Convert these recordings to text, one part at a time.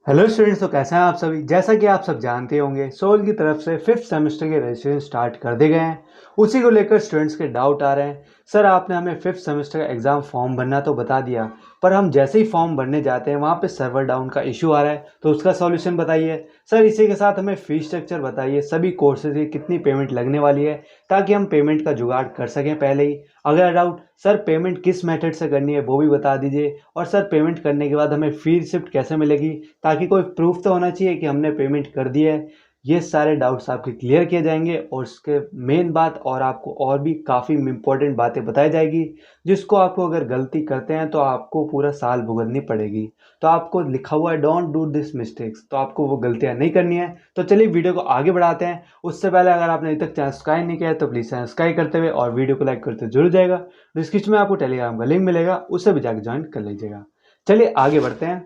Hello students, तो कैसे हैं आप सभी। जैसा कि आप सब जानते होंगे, सोल की तरफ से फिफ्थ सेमेस्टर के रजिस्ट्रेशन स्टार्ट कर दिए गए हैं। उसी को लेकर स्टूडेंट्स के डाउट आ रहे हैं। सर, आपने हमें फिफ्थ सेमेस्टर का एग्ज़ाम फॉर्म भरना तो बता दिया, पर हम जैसे ही फॉर्म भरने जाते हैं वहाँ पे सर्वर डाउन का इशू आ रहा है, तो उसका सॉल्यूशन बताइए। सर, इसी के साथ हमें फ़ीस स्ट्रक्चर बताइए, सभी कोर्सेज की कितनी पेमेंट लगने वाली है, ताकि हम पेमेंट का जुगाड़ कर सकें पहले ही। अगर डाउट, सर पेमेंट किस मेथड से करनी है वो भी बता दीजिए। और सर, पेमेंट करने के बाद हमें फ़ी रिसिप्ट कैसे मिलेगी, ताकि कोई प्रूफ तो होना चाहिए कि हमने पेमेंट कर दी है। ये सारे डाउट्स आपके क्लियर किए जाएंगे और उसके मेन बात और आपको और भी काफ़ी इंपॉर्टेंट बातें बताई जाएगी, जिसको आपको अगर गलती करते हैं तो आपको पूरा साल भुगतनी पड़ेगी। तो आपको लिखा हुआ है डोंट डू दिस मिस्टेक्स, तो आपको वो गलतियां नहीं करनी है। तो चलिए वीडियो को आगे बढ़ाते हैं। उससे पहले अगर आपने अभी तक चैनल सब्सक्राइब नहीं किया है तो प्लीज़ चैनल सब्सक्राइब करते हुए और वीडियो को लाइक करते जरूर जाएगा। डिस्क्रिप्शन में आपको टेलीग्राम का लिंक मिलेगा, उससे भी जाकर ज्वाइन कर लीजिएगा। चलिए आगे बढ़ते हैं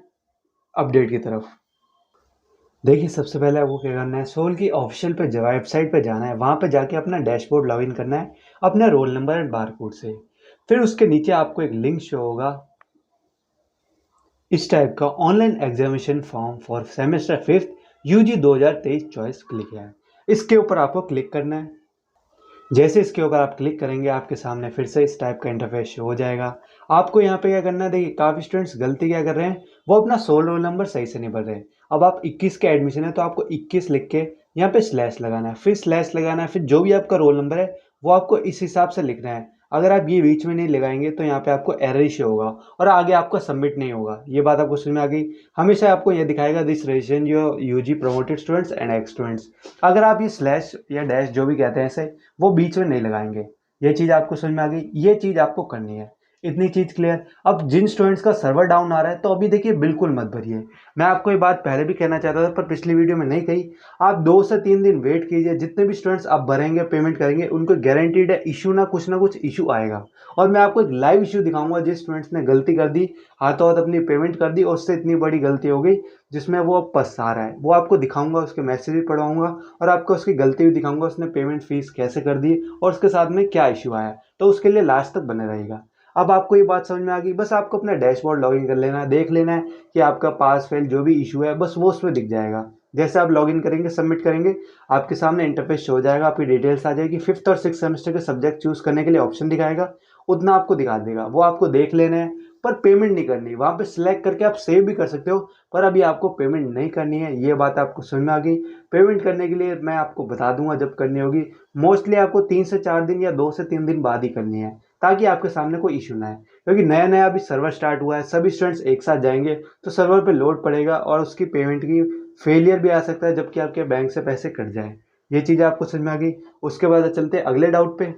अपडेट की तरफ। देखिए, सबसे पहले आपको क्या करना है, सोल की ऑफिशियल पे वेबसाइट पे जाना है। वहाँ पे जाके अपना डैशबोर्ड लॉगिन करना है अपने roll number and bar code से। फिर उसके नीचे आपको एक लिंक शो होगा इस टाइप का, online examination form for semester fifth UG 2023 choice click है। इसके ऊपर आपको क्लिक करना है। जैसे इसके ऊपर आप क्लिक करेंगे, आपके सामने फिर से इस टाइप का इंटरफेस शो हो जाएगा। आपको यहाँ पे क्या करना है, देखिए काफ़ी स्टूडेंट्स गलती क्या कर रहे हैं, वो अपना सोल रोल नंबर सही से नहीं भर रहे हैं। अब आप 21 के एडमिशन है तो आपको 21 लिख के यहाँ पे स्लैश लगाना है, फिर स्लैश लगाना है, फिर जो भी आपका रोल नंबर है वो आपको इस हिसाब से लिखना है। अगर आप ये बीच में नहीं लगाएंगे तो यहाँ पे आपको एरर ही शो होगा और आगे आपका सबमिट नहीं होगा। ये बात आपको समझ में आ गई। हमेशा आपको ये दिखाएगा this registration your UG promoted students and ex students. अगर आप ये स्लैश या डैश जो भी कहते हैं इसे, वो बीच में नहीं लगाएंगे। ये चीज़ आपको समझ में आ गई। ये चीज़ आपको करनी है, इतनी चीज़ क्लियर। अब जिन स्टूडेंट्स का सर्वर डाउन आ रहा है तो अभी देखिए बिल्कुल मत भरिए। मैं आपको ये बात पहले भी कहना चाहता था पर पिछली वीडियो में नहीं कही। आप 2 से 3 दिन वेट कीजिए। जितने भी स्टूडेंट्स आप भरेंगे पेमेंट करेंगे उनको गारंटीड है इशू ना कुछ इशू आएगा। और मैं आपको एक लाइव इशू दिखाऊंगा जिस स्टूडेंट्स ने गलती कर दी, हाथों हाथ अपनी पेमेंट कर दी और उससे इतनी बड़ी गलती हो गई जिसमें वो अब पछता रहा है। वो आपको दिखाऊंगा, उसके मैसेज भी पढ़ाऊंगा और आपको उसकी गलती भी दिखाऊंगा, उसने पेमेंट फीस कैसे कर दी और उसके साथ में क्या इशू आया। तो उसके लिए लास्ट तक बने रहेगा। अब आपको ये बात समझ में आ गई। बस आपको अपना डैशबोर्ड लॉगिन कर लेना है, देख लेना है कि आपका पास फेल जो भी इशू है बस वो उसमें दिख जाएगा। जैसे आप लॉगिन करेंगे, सबमिट करेंगे, आपके सामने इंटरफेस शो हो जाएगा, आपकी डिटेल्स आ जाएगी। फिफ्थ और सिक्स सेमेस्टर के सब्जेक्ट चूज करने के लिए ऑप्शन दिखाएगा, उतना आपको दिखा देगा, वो आपको देख लेना है। पर पेमेंट नहीं करनी। वहाँ पे सिलेक्ट करके आप सेव भी कर सकते हो, पर अभी आपको पेमेंट नहीं करनी है। ये बात आपको समझ में आ गई। पेमेंट करने के लिए मैं आपको बता दूंगा जब करनी होगी। मोस्टली आपको 3 से 4 दिन या 2 से 3 दिन बाद ही करनी है, ताकि आपके सामने कोई इशू ना है। क्योंकि नया नया अभी सर्वर स्टार्ट हुआ है, सभी स्टूडेंट्स एक साथ जाएंगे तो सर्वर पे लोड पड़ेगा और उसकी पेमेंट की फेलियर भी आ सकता है, जबकि आपके बैंक से पैसे कट जाए। ये चीज़ आपको समझ में आ गई। उसके बाद चलते हैं अगले डाउट पे।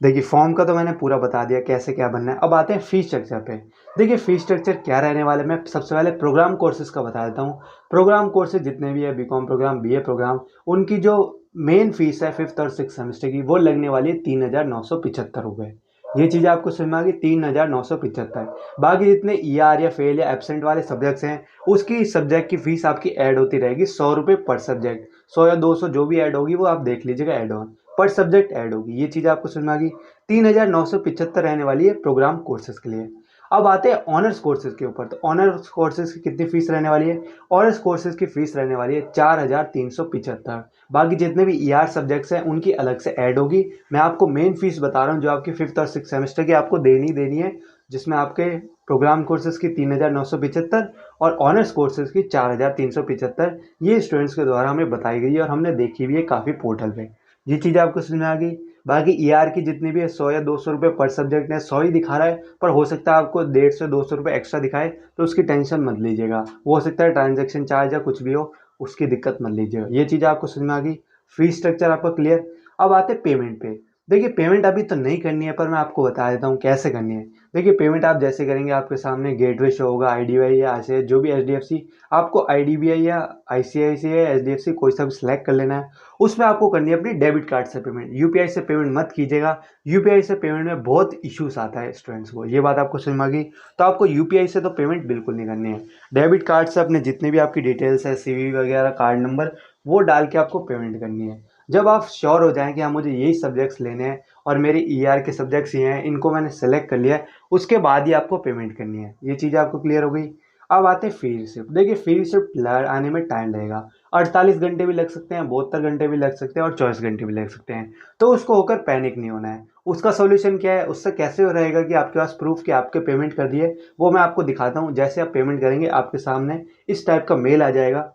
देखिए, फॉर्म का तो मैंने पूरा बता दिया कैसे क्या बनना है। अब आते हैं फीस स्ट्रक्चर पे। देखिए, फीस स्ट्रक्चर क्या रहने वाला है, मैं सबसे पहले प्रोग्राम कोर्सेज का बता देता हूँ। प्रोग्राम कोर्सेज जितने भी है, बीकॉम प्रोग्राम, बीए प्रोग्राम, उनकी जो मेन फीस है फिफ्थ और सिक्स सेमेस्टर की, वो लगने वाली है 3,975 रुपये। ये चीज़ आपको समझ में आ गई, 3,975। बाकी जितने ई आर या फेल या एबसेंट वाले सब्जेक्ट्स हैं, उसकी सब्जेक्ट की फीस आपकी ऐड होती रहेगी, 100 रुपये पर सब्जेक्ट। 100 या 200 जो भी ऐड होगी वो आप देख लीजिएगा, ऐड ऑन पर सब्जेक्ट ऐड होगी। ये चीज़ आपको समझ में आ गई। 3,975 रहने वाली है प्रोग्राम कोर्सेज के लिए। अब आते हैं ऑनर्स कोर्सेज के ऊपर। तो ऑनर्स कोर्सेज की कितनी फीस रहने वाली है? ऑनर्स कोर्सेज की फीस रहने वाली है 4,375। बाकी जितने भी ई आर सब्जेक्ट्स हैं उनकी अलग से ऐड होगी। मैं आपको मेन फीस बता रहा हूँ जो आपकी फिफ्थ और सिक्स सेमेस्टर की आपको देनी है, जिसमें आपके प्रोग्राम कोर्सेज की 3,975 और ऑनर्स कोर्सेज की 4,375 ये स्टूडेंट्स के द्वारा हमें बताई गई है और हमने देखी भी है काफ़ी पोर्टल पे। ये चीज़ आपको समझ में आ गई। बाकी ई आर की जितनी भी है 100 या 200 रुपये पर सब्जेक्ट है, 100 ही दिखा रहा है, पर हो सकता है आपको 150 से 200 रुपये एक्स्ट्रा दिखाए, तो उसकी टेंशन मत लीजिएगा। वो हो सकता है ट्रांजेक्शन चार्ज या कुछ भी हो, उसकी दिक्कत मत लीजिएगा। ये चीज़ आपको समझ में आ गई। फीस स्ट्रक्चर आपका क्लियर। अब आते पेमेंट पे। देखिए, पेमेंट अभी तो नहीं करनी है पर मैं आपको बता देता हूँ कैसे करनी है। देखिए, पेमेंट आप जैसे करेंगे, आपके सामने गेटवे शो होगा, आईडीबीआई या ऐसे जो भी एचडीएफसी, आपको आईडीबीआई या आईसीआईसीआई एचडीएफसी कोई सा भी सिलेक्ट कर लेना है। उसमें आपको करनी है अपनी डेबिट कार्ड से पेमेंट। यूपीआई से पेमेंट मत कीजिएगा। यूपीआई से पेमेंट में बहुत इश्यूज आता है स्टूडेंट्स को, ये बात आपको समझ में आ गई। तो आपको यूपीआई से तो पेमेंट बिल्कुल नहीं करनी है। डेबिट कार्ड से अपने जितने भी आपकी डिटेल्स है, सीवी वगैरह, कार्ड नंबर, वो डाल के आपको पेमेंट करनी है। जब आप श्योर हो जाएं कि हाँ मुझे यही सब्जेक्ट्स लेने हैं और मेरे ईआर के सब्जेक्ट्स ये हैं, इनको मैंने सेलेक्ट कर लिया है, उसके बाद ही आपको पेमेंट करनी है। ये चीज़ आपको क्लियर हो गई। अब आते हैं फी रिसिप्ट। देखिए फी रिसिप्ट आने में टाइम लगेगा, 48 घंटे भी लग सकते हैं, 72 घंटे भी लग सकते हैं और 24 घंटे भी लग सकते हैं। तो उसको होकर पैनिक नहीं होना है। उसका सोल्यूशन क्या है, उससे कैसे रहेगा कि आपके पास प्रूफ कि आपके पेमेंट कर दिए, वो मैं आपको दिखाता हूँ। जैसे आप पेमेंट करेंगे आपके सामने इस टाइप का मेल आ जाएगा।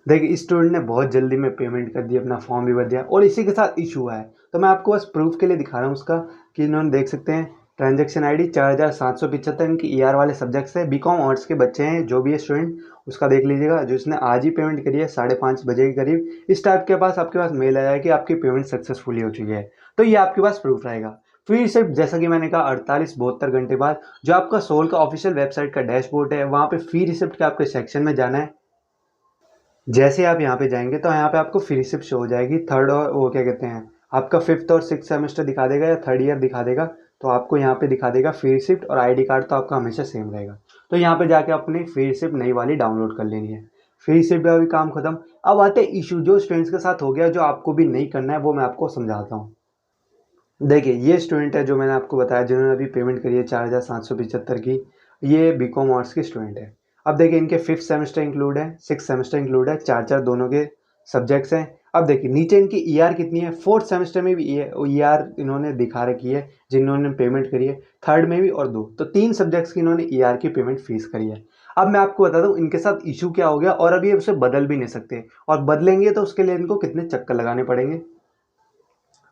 देखिए स्टूडेंट ने बहुत जल्दी में पेमेंट कर दी, अपना फॉर्म भी भर दिया और इसी के साथ इशू हुआ है। तो मैं आपको बस प्रूफ के लिए दिखा रहा हूँ उसका, कि इन्होंने देख सकते हैं ट्रांजैक्शन आईडी 4775 इनकी ईआर वाले सब्जेक्ट से, बीकॉम आर्ट्स के बच्चे हैं जो भी है स्टूडेंट, उसका देख लीजिएगा। जो इसने आज ही पेमेंट करी है 5:30 बजे के करीब, इस टाइप के पास आपके पास मेल आया है कि आपकी पेमेंट सक्सेसफुली हो चुकी है। तो ये आपके पास प्रूफ रहेगा। फिर सिर्फ जैसा कि मैंने कहा 48-72 घंटे बाद जो आपका सोल का ऑफिशियल वेबसाइट का डैशबोर्ड है, वहाँ पे फी रिसिप्ट के आपके सेक्शन में जाना है। जैसे आप यहाँ पे जाएंगे तो यहाँ पे आपको फ्री रिसिप्ट शो हो जाएगी। थर्ड और वो क्या कहते हैं, आपका 5th और 6th सेमेस्टर दिखा देगा या 3rd ईयर दिखा देगा। तो आपको यहाँ पे दिखा देगा फ्री रिसिप्ट, और आईडी कार्ड तो आपका हमेशा सेम रहेगा। तो यहाँ पे जाके अपनी फ्री रिसिप्ट नई वाली डाउनलोड कर लेनी है। फ्री रिसिप्ट का भी काम खत्म। अब आते इशू जो स्टूडेंट्स के साथ हो गया, जो आपको भी नहीं करना है, वो मैं आपको समझाता हूँ। देखिए ये स्टूडेंट है जो मैंने आपको बताया, जिन्होंने अभी पेमेंट करी है 4775 की। ये बीकॉम आर्ट्स के स्टूडेंट है। अब देखिए इनके 5th सेमेस्टर इंक्लूड है, 6th सेमेस्टर इंक्लूड है, 4 दोनों के सब्जेक्ट्स हैं। अब देखिए नीचे इनकी ईआर कितनी है, 4th सेमेस्टर में भी ईआर इन्होंने दिखा रखी है जिन्होंने पेमेंट करी है, 3rd में भी और 2, तो 3 सब्जेक्ट्स की इन्होंने ईआर की पेमेंट फीस करी है। अब मैं आपको बता दूं इनके साथ इशू क्या हो गया, और अभी ये उसे बदल भी नहीं सकते, और बदलेंगे तो उसके लिए इनको कितने चक्कर लगाने पड़ेंगे।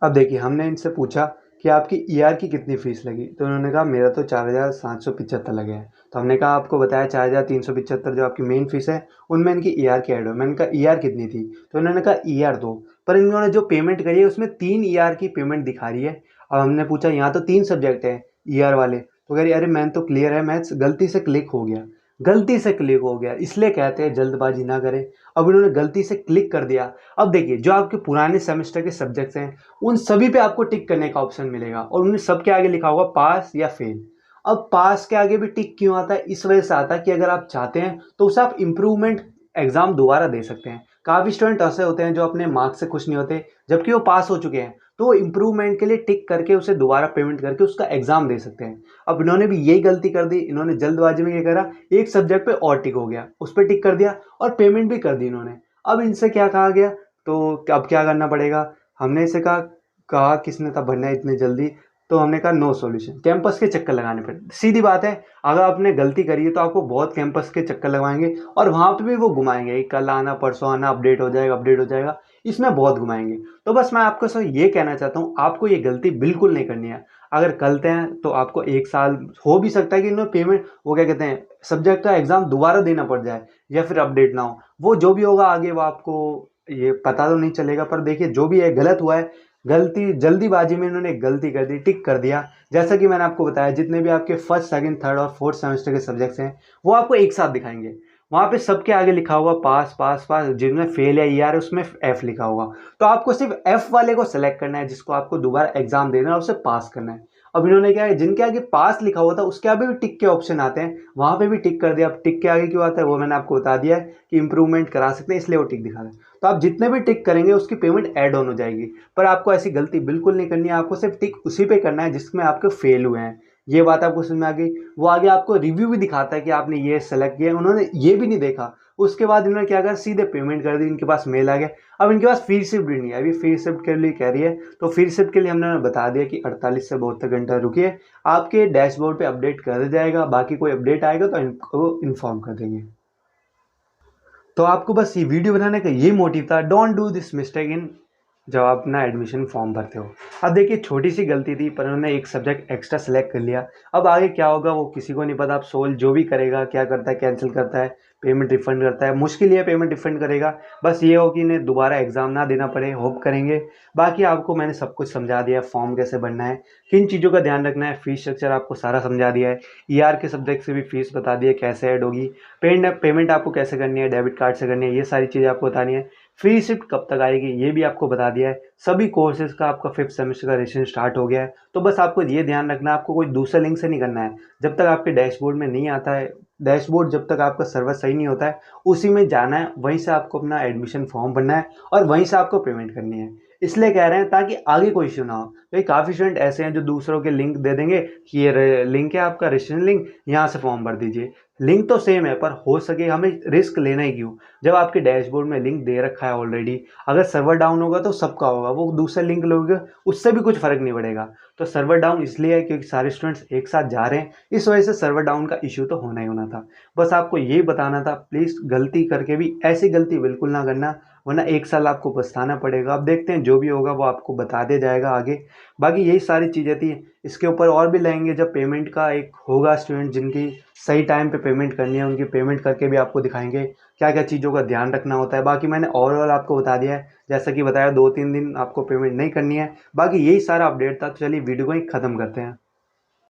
अब देखिए हमने इनसे पूछा कि आपकी ईआर की कितनी फ़ीस लगी, तो उन्होंने कहा मेरा तो 4775 लगे हैं। तो हमने कहा आपको बताया 4375 जो आपकी मेन फ़ीस है, उनमें इनकी ईआर की ऐड हो। मैंने कहा ईआर कितनी थी, तो उन्होंने कहा ईआर 2। पर इन्होंने जो पेमेंट करी है उसमें 3 ईआर की पेमेंट दिखा रही है। अब हमने पूछा यहाँ तो 3 सब्जेक्ट हैं ईआर वाले, तो कह रही अरे मैंने तो क्लियर है मैथ्स, गलती से क्लिक हो गया। गलती से क्लिक हो गया, इसलिए कहते हैं जल्दबाजी ना करें। अब इन्होंने गलती से क्लिक कर दिया। अब देखिए जो आपके पुराने सेमेस्टर के सब्जेक्ट्स हैं उन सभी पे आपको टिक करने का ऑप्शन मिलेगा, और उन्हें सबके आगे लिखा होगा पास या फेल। अब पास के आगे भी टिक क्यों आता है, इस वजह से आता है कि अगर आप चाहते हैं तो उसे आप इम्प्रूवमेंट एग्जाम दोबारा दे सकते हैं। काफ़ी स्टूडेंट ऐसे होते हैं जो अपने मार्क्स से खुश नहीं होते, जबकि वो पास हो चुके हैं, तो वो इम्प्रूवमेंट के लिए टिक करके उसे दोबारा पेमेंट करके उसका एग्जाम दे सकते हैं। अब इन्होंने भी यही गलती कर दी, इन्होंने जल्दबाजी में क्या करा, एक सब्जेक्ट पे और टिक हो गया, उस पर टिक कर दिया और पेमेंट भी कर दी इन्होंने। अब इनसे क्या कहा गया, तो अब क्या करना पड़ेगा, हमने इसे कहा किसने था भरना है इतनी जल्दी, तो हमने कहा नो सॉल्यूशन, कैंपस के चक्कर लगाने पड़े। सीधी बात है, अगर आपने गलती करी है तो आपको बहुत कैंपस के चक्कर लगवाएंगे, और वहाँ पे भी वो घुमाएंगे कि कल आना परसों आना, अपडेट हो जाएगा अपडेट हो जाएगा, इसमें बहुत घुमाएंगे। तो बस मैं आपको सर ये कहना चाहता हूँ, आपको ये गलती बिल्कुल नहीं करनी है। अगर करते हैं तो आपको 1 साल हो भी सकता है कि इन्होंने पेमेंट वो क्या कहते हैं सब्जेक्ट का एग्जाम दोबारा देना पड़ जाए, या फिर अपडेट ना हो। वो जो भी होगा आगे वो आपको ये पता तो नहीं चलेगा, पर देखिए जो भी है गलत हुआ है। गलती जल्दीबाजी में इन्होंने गलती कर दी, टिक कर दिया। जैसा कि मैंने आपको बताया जितने भी आपके 1st, 2nd, 3rd और 4th सेमेस्टर के सब्जेक्ट्स हैं वो आपको एक साथ दिखाएंगे। वहाँ पे सबके आगे लिखा होगा पास पास पास, जिनमें फेल या ईआर है उसमें एफ लिखा होगा। तो आपको सिर्फ एफ वाले को सेलेक्ट करना है जिसको आपको दोबारा एग्जाम देना है और उसे पास करना है। अब इन्होंने क्या है, जिनके आगे पास लिखा हुआ था उसके आगे भी टिक के ऑप्शन आते हैं, वहाँ पे भी टिक कर दिया। अब टिक के आगे क्यों आता है वो मैंने आपको बता दिया है कि इंप्रूवमेंट करा सकते हैं, इसलिए वो टिक दिखा रहा है। तो आप जितने भी टिक करेंगे उसकी पेमेंट ऐड ऑन हो जाएगी। पर आपको ऐसी गलती बिल्कुल नहीं करनी है, आपको सिर्फ टिक उसी पे करना है जिसमें आपके फेल हुए हैं। ये बात आपको समझ में आ गई। वो आगे आपको रिव्यू भी दिखाता है कि आपने ये सेलेक्ट किया, उन्होंने ये भी नहीं देखा। उसके बाद इन्होंने क्या करा, सीधे पेमेंट कर दी, इनके पास मेल आ गया। अब इनके पास फी रिसिप्ट भी नहीं है, अभी फी रिसिप्ट के लिए कह रही है। तो फी रिसिप्ट के लिए हमने बता दिया कि 48 से 72 घंटा रुकिए, आपके डैशबोर्ड पे अपडेट कर दिया जाएगा, बाकी कोई अपडेट आएगा तो इनको इन्फॉर्म कर देंगे। तो आपको बस ये वीडियो बनाने का ये मोटिव था, don't do this mistake in जब आप अपना एडमिशन फॉर्म भरते हो। अब देखिए छोटी सी गलती थी पर उन्होंने एक सब्जेक्ट एक्स्ट्रा सेलेक्ट कर लिया। अब आगे क्या होगा वो किसी को नहीं पता। अब सोल जो भी करेगा क्या करता है, कैंसिल करता है, पेमेंट रिफंड करता है, मुश्किल ये पेमेंट रिफंड करेगा। बस ये हो कि इन्हें दोबारा एग्जाम ना देना पड़े, होप करेंगे। बाकी आपको मैंने सब कुछ समझा दिया है, फॉर्म कैसे भरना है, किन चीज़ों का ध्यान रखना है, फीस स्ट्रक्चर आपको सारा समझा दिया है। ईआर के सब्जेक्ट से भी फीस बता दी है कैसे ऐड होगी, पेमेंट आपको कैसे करनी है, डेबिट कार्ड से करनी है, ये सारी चीज़ें आपको बतानी है। फ्री रिसिप्ट कब तक आएगी ये भी आपको बता दिया है। सभी कोर्सेज का आपका 5th सेमेस्टर का रजिस्ट्रेशन स्टार्ट हो गया है। तो बस आपको ये ध्यान रखना है, आपको कोई दूसरे लिंक से नहीं करना है। जब तक आपके डैशबोर्ड में नहीं आता है, डैशबोर्ड जब तक आपका सर्वर सही नहीं होता है उसी में जाना है, वहीं से आपको अपना एडमिशन फॉर्म भरना है और वहीं से आपको पेमेंट करनी है। इसलिए कह रहे हैं ताकि आगे कोई इश्यू ना हो। तो काफ़ी स्टूडेंट ऐसे हैं जो दूसरों के लिंक दे देंगे कि ये लिंक है आपका रजिस्ट्रेशन लिंक, यहाँ से फॉर्म भर दीजिए। लिंक तो सेम है पर हो सके हमें रिस्क लेना ही क्यों, जब आपके डैशबोर्ड में लिंक दे रखा है ऑलरेडी। अगर सर्वर डाउन होगा तो सबका होगा, वो दूसरा लिंक लोगे उससे भी कुछ फ़र्क नहीं पड़ेगा। तो सर्वर डाउन इसलिए है क्योंकि सारे स्टूडेंट्स एक साथ जा रहे हैं, इस वजह से सर्वर डाउन का इशू तो होना ही होना था। बस आपको यही बताना था, प्लीज़ गलती करके भी ऐसी गलती बिल्कुल ना करना, वरना 1 साल आपको पछताना पड़ेगा। अब देखते हैं जो भी होगा वो आपको बता दिया जाएगा आगे। बाकी यही सारी चीज़ें थी, इसके ऊपर और भी लेंगे जब पेमेंट का एक होगा। स्टूडेंट जिनकी सही टाइम पे पेमेंट करनी है उनकी पेमेंट करके भी आपको दिखाएंगे क्या क्या चीज़ों का ध्यान रखना होता है। बाकी मैंने ओवरऑल आपको बता दिया है, जैसा कि बताया 2-3 दिन आपको पेमेंट नहीं करनी है। बाकी यही सारा अपडेट था, तो चलिए वीडियो को ही ख़त्म करते हैं।